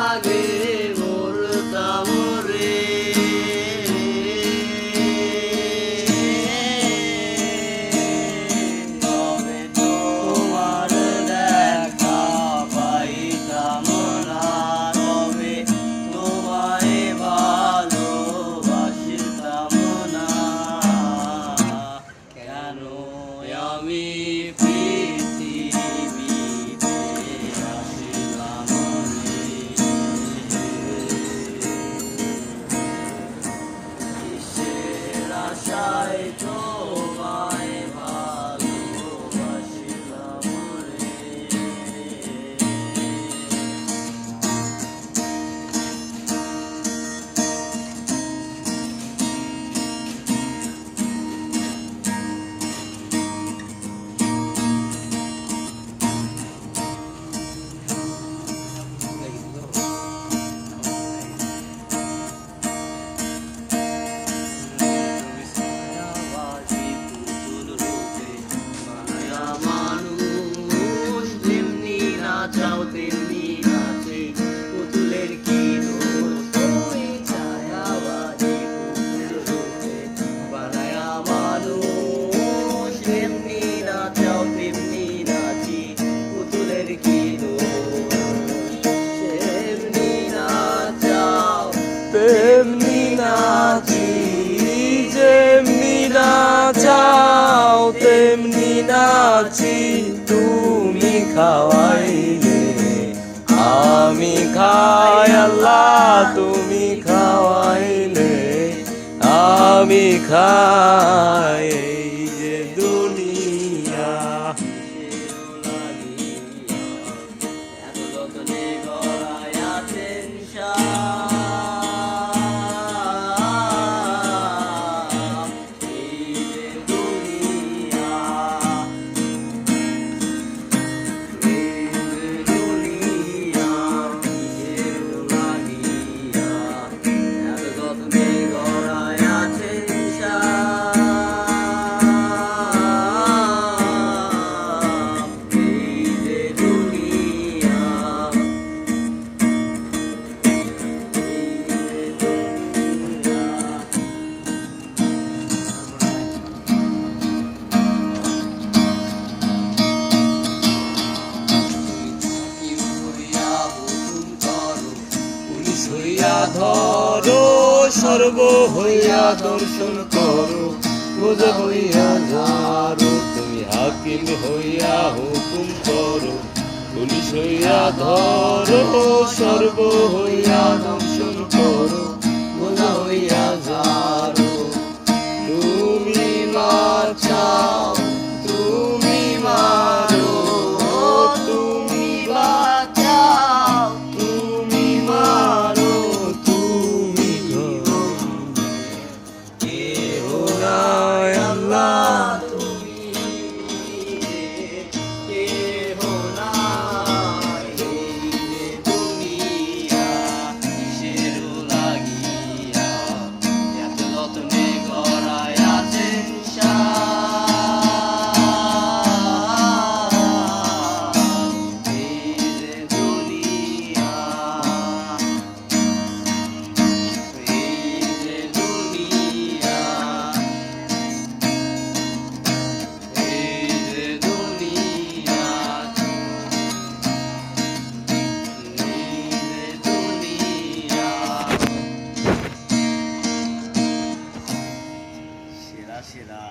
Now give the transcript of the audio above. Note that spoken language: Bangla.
আগে মরতাম রে। তবে তোমার দেখা পাইতাম না, তবে তোমায় ভালোবাসতাম না। কেন আমি পৃথিবীতে আসিলাম রে। কিসের আশায় তোমায় ভালোবাসিলাম রে। চাও তেমনি নাচে পুতুলের কি দোষ, ওই ছায়াবাদী পুতুল রূপে বানায়া মানুষ। তেমনি নাচাও তেমনি নাচি পুতুলের কি দোষ, তেমনি নাচাও তেমনি নাচি, যেমনি নাচাও তেমনি নাচি। তুমি খাওয়াইলে আমি খাই আল্লাহ, তুমি খাওয়াইলে আমি খাই। এই যে দুনিয়া এত যতনে গড়ায় আছেন হইয়া ধরো, সর্ব হইয়া দর্শন করো, বোঝা হইয়া ঝাড়ো। তুমি হাকিম হইয়া হুকুম করো, পুলিশ হইয়া ধরো, সর্ব হইয়া দর্শন করো, বোঝা হইয়া ঝাড়ো। তুমি বাঁচাও তুমি মারো, তুমি বাঁচাও তুমি মারো, তুমি কেহ নাই আল্লাহ, তুমি কেহ নাই। এই যে দুনিয়া কিসের লাগিয়া এত যতনে গড়ায় আছেন সেরা সেরা।